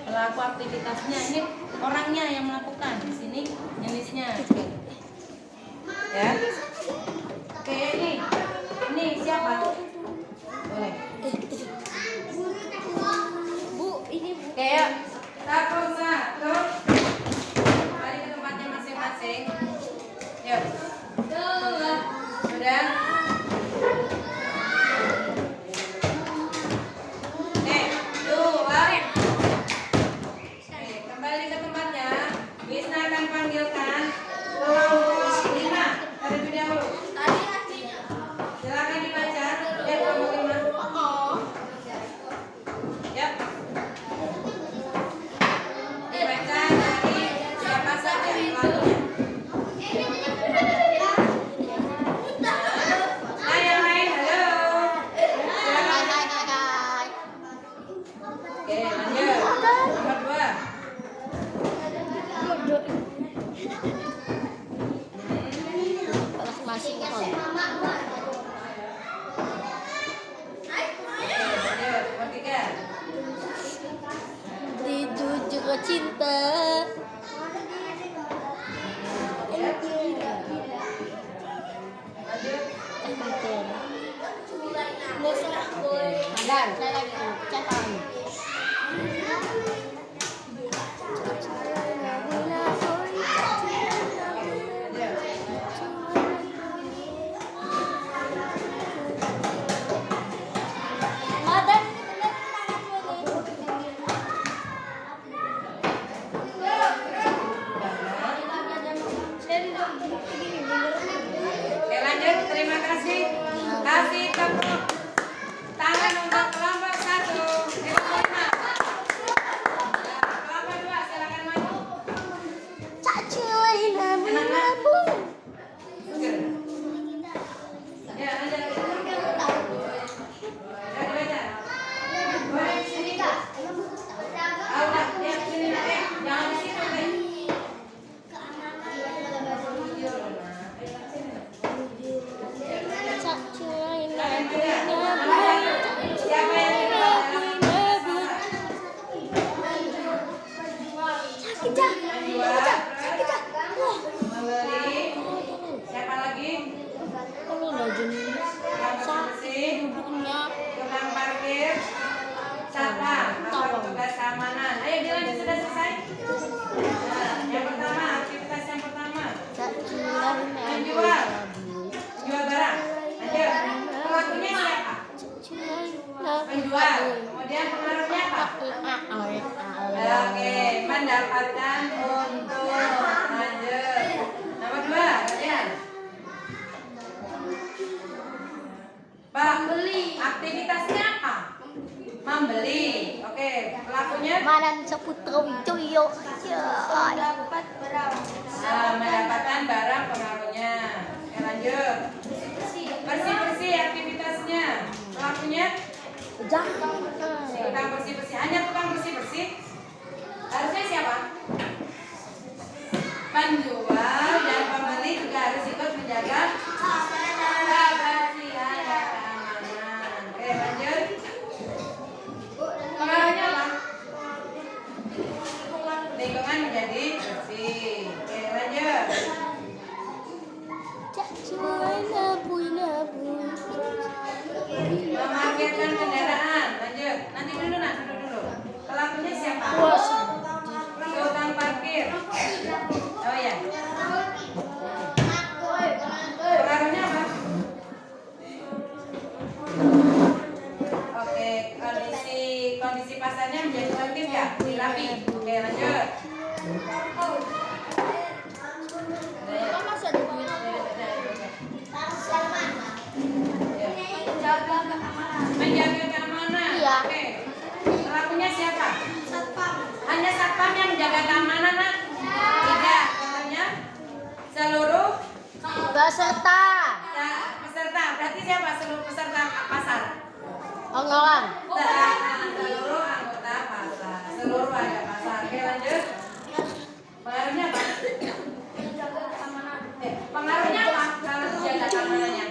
Pelaku aktivitasnya. Ini orangnya yang melakukan. Di sini jenisnya. Ya. Oke, ini siapa? Boleh. bu ini bu Oke, yuk. Satu. Kembali ke tempatnya masing-masing. Yuk. Sudah. Dua. Oke, kembali ke tempatnya. Wisna akan panggilkan kelompok 5 terlebih dahulu. tadi artinya Silakan dibaca. Ya, kelompok 5. Yuk. Dibaca dari siapa saja pelakunya. Nah, yang lain, halo. Silakan. Oke, lanjut. Nomor 2. masing Lanjut, nomor 3. dituju ke cinta Oke, lanjut. Terima kasih. Kasih tepuk tangan untuk kelompok 1. Kelompok 5. Kelompok 2, silakan maju. Ya, lanjut. Ya, dibaca. Boleh di sini. Ah, udah. Ya, sini. Jangan di situ, deh. Siapa yang membeli? Siapa lagi? Tukang parkir. Siapa? Petugas keamanan. Ayo dilanjut, sudah selesai. Nah, yang pertama, aktivitas yang pertama. Menjual. Jual barang. Lanjut. Pelakunya siapa? Penjual. Kemudian pengaruhnya apa? Oke, mendapatkan untung. Lanjut. Nomor 2, kalian. Pak, aktivitasnya apa? Membeli. Oke, pelakunya dapat berapa mendapatkan barang pengaruhnya. Oke, lanjut. Bersih-bersih aktivitasnya. Pelakunya tukang bersih-bersih. Hanya tukang bersih-bersih. Harusnya siapa? Penjual dan pembeli juga harus ikut menjaga kebersihan dan keamanan. Oke, lanjut. Pengaruhnya apa? Lingkungan menjadi tulisannya menjadi tertib ya, rapi. Oke, lanjut. Kok masih ada duit? Jaga keamanan. Menjaga keamanan. Iya. Oke. Pelakunya siapa? Satpam. Hanya satpam yang menjaga keamanan, Nak? Tidak. Contohnya seluruh Peserta. peserta. Berarti siapa? Seluruh peserta pasar. Pengawan. Seluruh anggota pasar. Seluruh warga pasar. Oke, lanjut. Pengaruhnya apa? Pengaruhnya apa? Kalau menjaga keamanannya.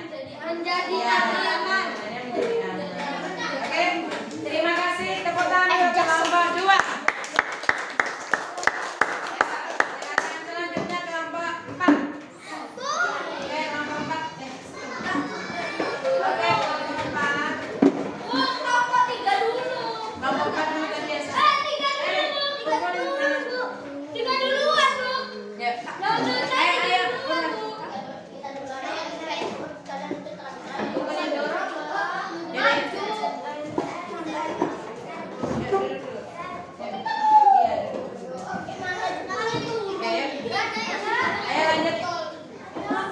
Menjadi Ya, aman. menjadi aman. Oke, terima kasih. Tepuk tangan untuk kelompok 2. Silakan selanjutnya kelompok 4. Oke, kelompok 4. Oke, kelompok 4. Kelompok 3 dulu. Kelompok 4 dulu kan biasa. 3 dulu. 3 duluan, Bu. Ya. Ayo. Ayo lanjut.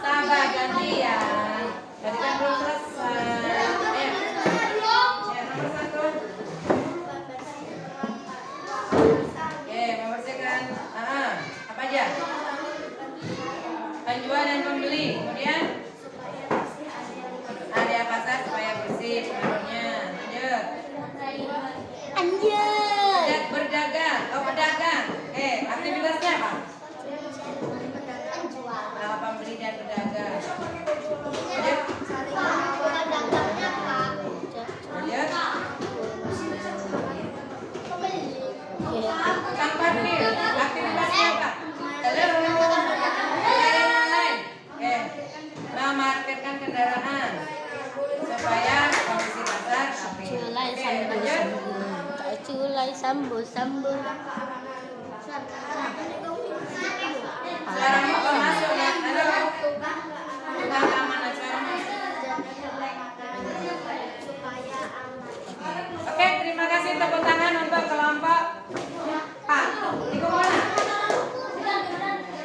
Tambah gantian. Tadi kan belum selesai. Ayo. Ya, nomor 1. Oke, membersihkan. Apa aja? Penjual dan pembeli. Kemudian area pasar supaya bersih pengaruhnya. Lanjut. Anjir. Berdagang. Oh, pedagang. Oke, aktivitasnya apa? Nah, pembeli dan pedagang. Lanjut. Lanjut. Tukang parkir. Aktivitasnya apa? Halo. Kendaraan online. Oke. Memarkirkan kendaraan supaya kondisi pasar rapi. Oke, lanjut. Culai sambu. Sekarang apa masuk ya? Halo. Tukang keamanan sekarang masuk. Oke, terima kasih. Tepuk tangan untuk kelompok 4. Ikut mana?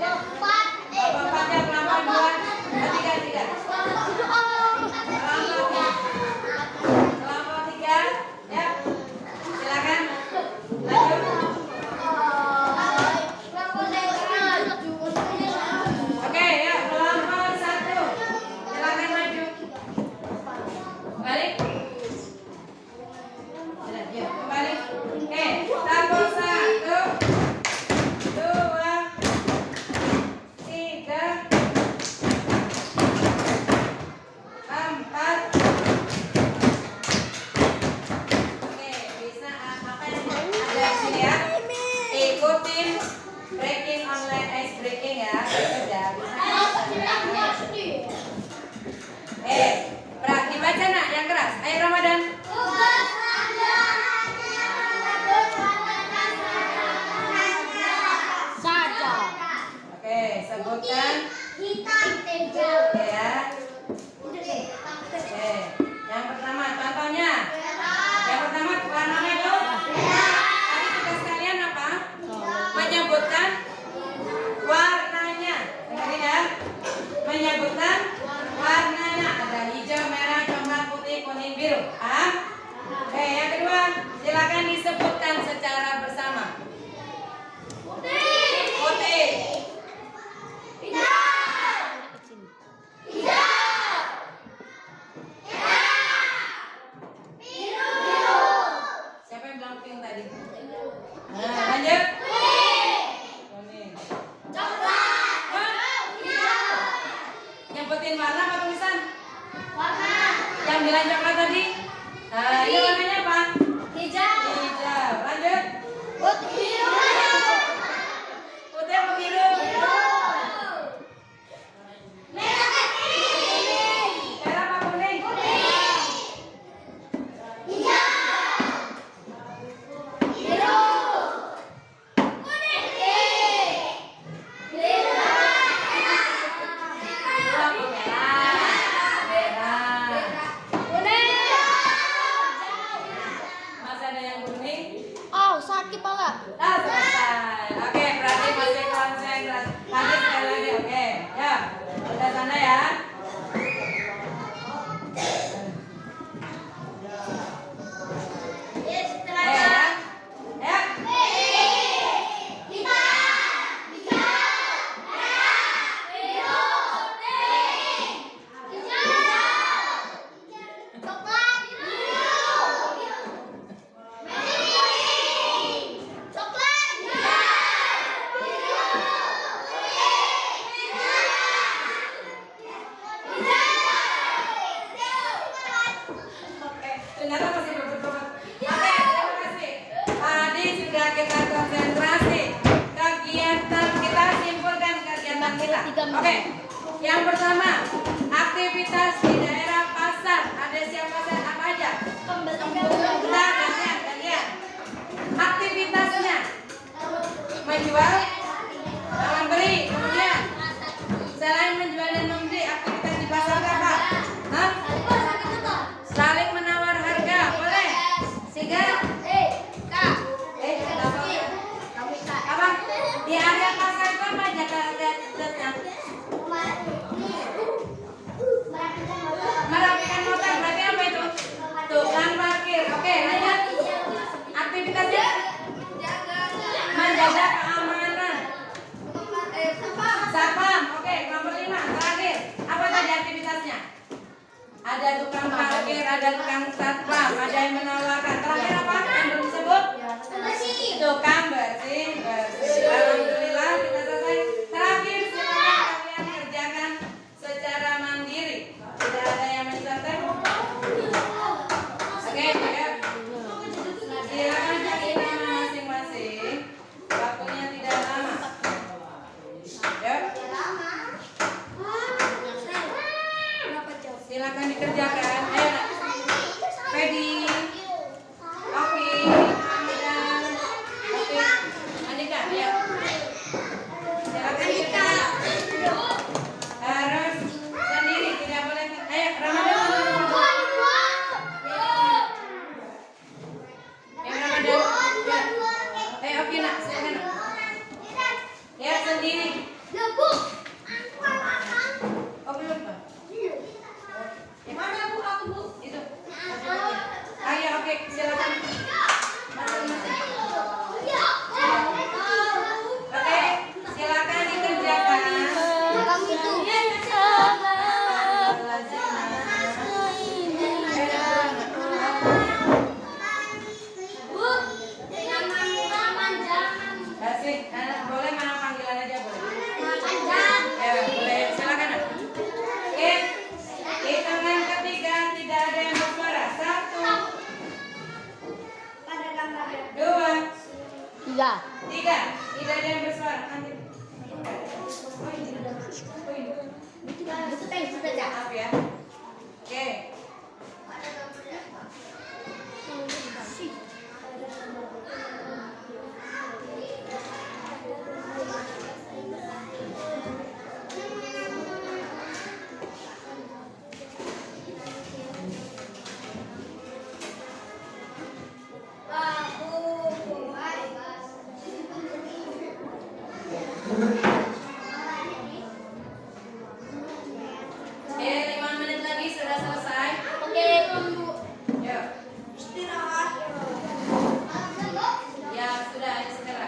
Kelompok 4 ya, kelompok 2. Tiga. Kelompok 3. Ya. Silakan. Lanjut. Oke, ya, kelompok 1. Silakan maju. Balik. Ya, kembali. Oke, tabel 1, 2, 3, 4. Oke, bisa apa yang ada di sini ya? Ikutin breaking online ice breaking ya. Sudah bisa. Dibaca nak yang keras. Ayo Ramadan. Oke, sebutkan ya. Oke, yang pertama contohnya. Yang pertama warnanya itu. Tadi tugas kalian apa? Menyebutkan warnanya. Dengerin ya. Menyebutkan warnanya. Ada hijau, merah, coklat, putih, kuning, biru. Oke, yang kedua, silakan disebutkan secara bersama. Putih. Siapa yang bilang pink tadi? Nah, lanjut. Kuning. Nyebutin warna apa tulisan? Yang bilang coklat tadi? Nah, ini warnanya apa? Hijau. Lanjut. Putih apa biru? Merah apa kuning? Merah. Oke. Yang pertama, aktivitas di daerah pasar. Ada siapa saja? Apa aja? Bentar, gantian. Aktivitasnya menjual, membeli. Kemudian selain menjual dan membeli, aktivitas di pasar apa? Hah? Saling menawar harga, boleh? Sehingga apa? Di area pasar itu apa aja aktivitasnya? Merapikan motor, berarti apa itu? Tukang parkir. Oke, lanjut. Aktivitasnya menjaga keamanan. Satpam. Oke, nomor 5 terakhir. Apa tadi aktivitasnya? Ada tukang parkir, ada tukang satpam, ada yang menawarkan. Terakhir apa? Yang belum disebut? Tukang bersih. Alhamdulillah kita selesai. Terakhir silakan kalian kerjakan secara mandiri. Tidak ada yang mencatat. Oke, ya. Silakan cari nama masing-masing. Waktunya tidak lama. Ya. Silakan dikerjakan. Ayo, nak. Fedi. Oke. Hamidan. Oke. Andika, ya. Silakan dikerjakan. Harus sendiri, tidak boleh. Ayo, Ramadan. Ya, Ramadan. Ya. Oke, nak. Silakan, nak. Ya, sendiri. Oh, belum, Pak. Mana bu? Aku bu. Itu. Ayo, oke, silakan. Oke, silakan dikerjakan. Asik, boleh mana panggilan aja boleh. Ya, boleh. Silakan. Nak. Oke. Hitungan ketiga tidak ada yang bersuara. 1, 2, 3. Tidak ada yang bersuara. Nanti. Maaf ya. Oke. Oke, 5 menit lagi sudah selesai. Yuk. Ya, sudah, ayo segera.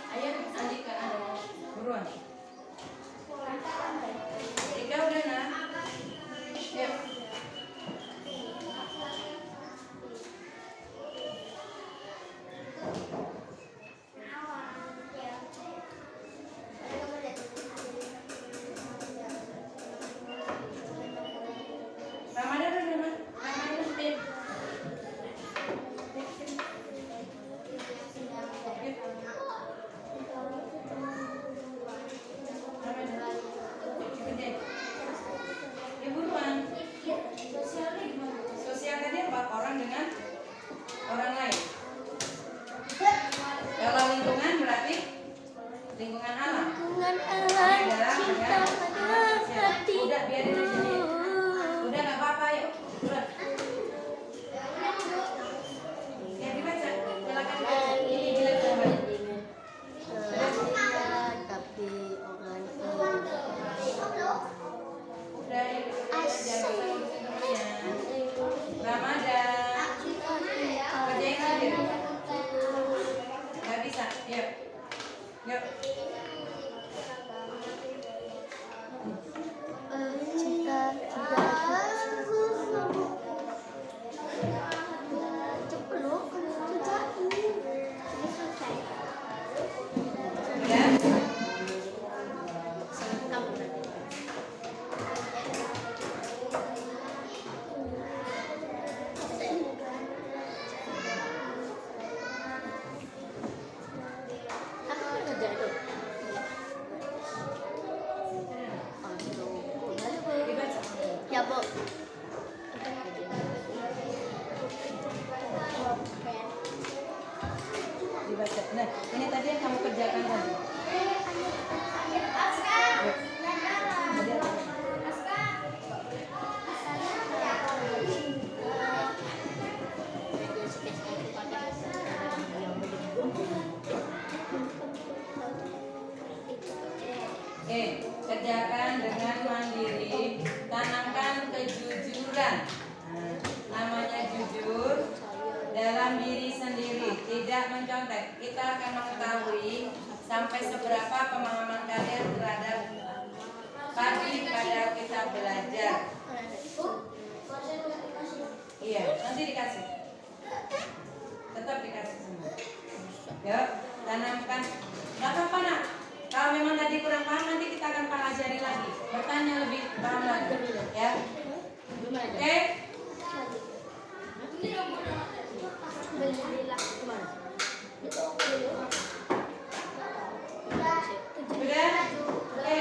Ayo, Andika, buruan. Ika udah, nak? Yuk. Ramadan udah, nak? Ramadan udah. Ramadan. Gede. Ya, buruan. Sosial tadi apa? Orang dengan orang lain. Kalau lingkungan berarti lingkungan alam. Udah, biarin di sini. Udah, nggak apa-apa, yuk. Udah. Ya, dibaca. Silakan dibaca. Ini jelas banget. Udah, yuk. Jangan ngurusin temennya. Ramadan. Kerjain aja. Nggak bisa. Yuk. Yuk. Ini tadi yang kamu kerjakan tadi. Oke, kerjakan dengan mandiri, tanamkan kejujuran. Nah, namanya jujur dalam diri sendiri, tidak mencontek. Kita akan mengetahui sampai seberapa pemahaman kalian terhadap pagi pada kita belajar. Iya, nanti dikasih. Tetap dikasih semua. Yuk, tanamkan. Gak apa-apa nak. Kalau memang tadi kurang paham, nanti kita akan pelajari lagi. Bertanya lebih paham lagi, ya. Oke. Sudah? Oke.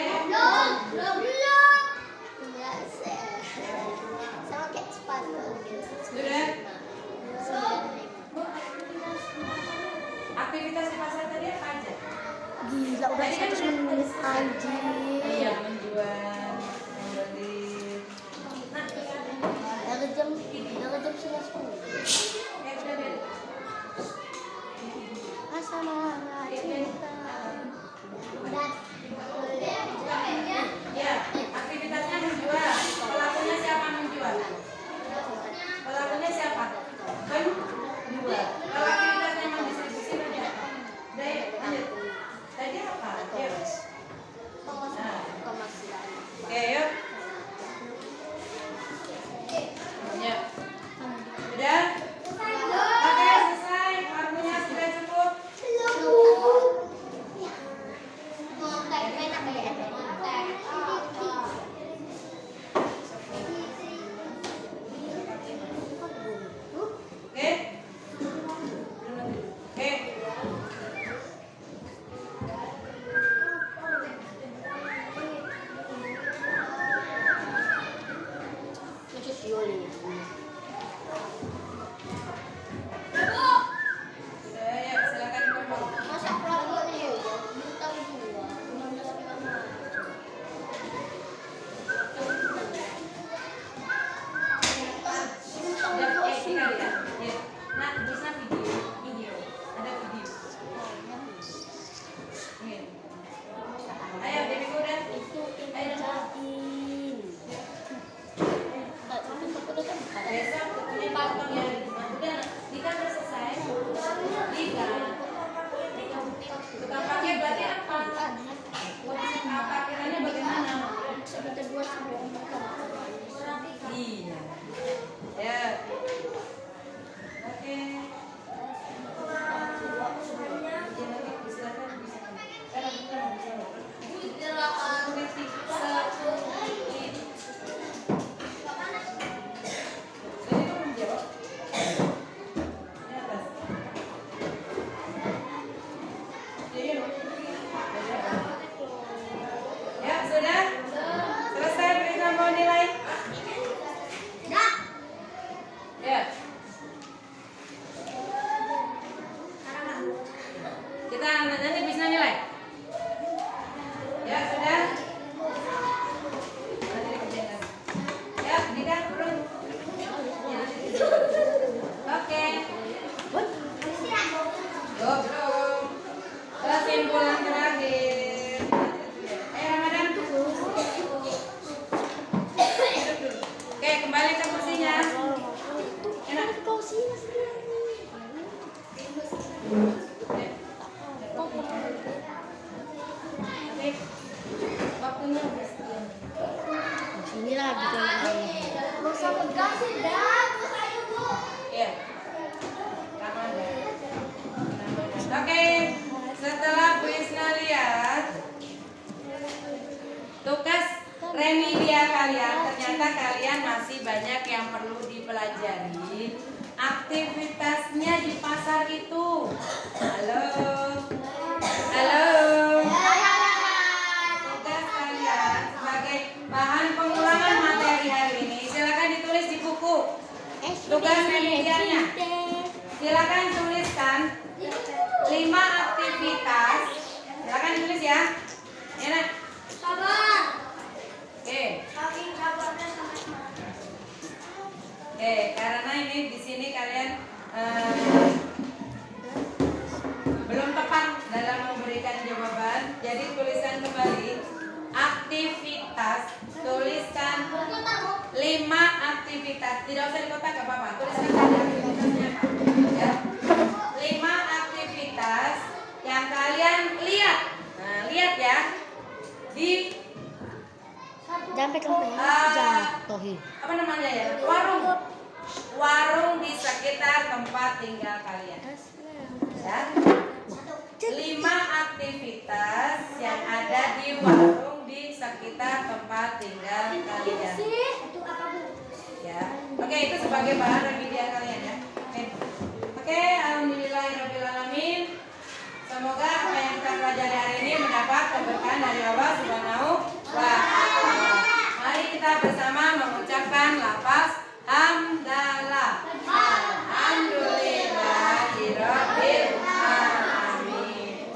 Sudah? Aktivitas di pasar tadi apa aja? Gila, udah 100 menit anjing. Iya, menjual, membeli. Dari jam 11. Oke, udah deh. Asmara cinta. Udah. Ya, aktivitasnya menjual. Pelakunya siapa menjual? Pelakunya siapa? Menjual. Kalau aktivitasnya mendistribusi udah. Udah ya, lanjut. Tadi apa? Yuk. Nah. Oke, yuk. Ya. Udah? Oke, selesai. Waktunya sudah cukup. Oke? Oke. Sudah, ya, silakan dikumpul. Udah, tinggal ya. Ya. Nah, bisa video. Ada video. Nih. Ayo, Dewi udah. Ayo dong. Besok punya potong ya. Udah, Dika udah selesai. Dika. Tukang pakai berarti apa? Parkirannya bagaimana? Iya. Ya. Oke. Silakan bisa. Karena bukan bisa. Kritik sedikit. Jadi kamu menjawab. Ini atas. Jadi ya sudah. Selesai beri tambah nilai. Ya. Kita nanti bisa nilai. Ya sudah. Nanti dikerjakan. Ya, Dika turun. Oke. Belum. Kesimpulan terakhir. Ramadan. Oke, kembali ke kursinya. Enak. Oke. Waktunya udah sekian. Sini lagi Iya. Ramadan. Oke, setelah Bu Isna lihat tugas remedial kalian, ternyata kalian masih banyak yang perlu dipelajari. Aktivitasnya di pasar itu. Halo. Halo. Tugas kalian sebagai bahan pengulangan materi hari ini, silakan ditulis di buku. Tugas remedialnya. Silakan tuliskan 5 aktivitas ya. Ya nak. Sabar. Oke. Saking sabarnya sampai semangat. Oke, karena ini di sini kalian belum tepat dalam memberikan jawaban, jadi tuliskan kembali aktivitas. Tuliskan 5 aktivitas. Tidak usah di kotak, gak apa-apa. Tuliskan saja aktivitasnya apa. Ya. 5 aktivitas yang kalian lihat. Nah, lihat ya. Di jatuhin. apa namanya ya? Warung di sekitar tempat tinggal kalian. Ya. 5 aktivitas yang ada di warung di sekitar tempat tinggal kalian. Ya. Oke, itu sebagai bahan remedial kalian ya. Oke, alhamdulillahirobbilalamin. Semoga apa yang kita pelajari hari ini mendapat keberkahan dari Allah Subhanahu wa Ta'ala. Mari kita bersama mengucapkan lafaz hamdalah. Alhamdulillahirabbil alamin.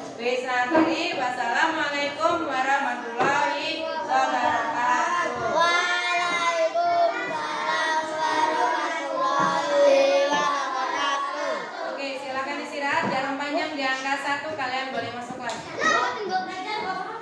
Wassalamualaikum warahmatullahi wabarakatuh. Waalaikumsalam warahmatullahi wabarakatuh. Oke, silakan istirahat. Jarum panjang di angka 1, kalian boleh masuk kelas. Tinggal belajar, Bapak.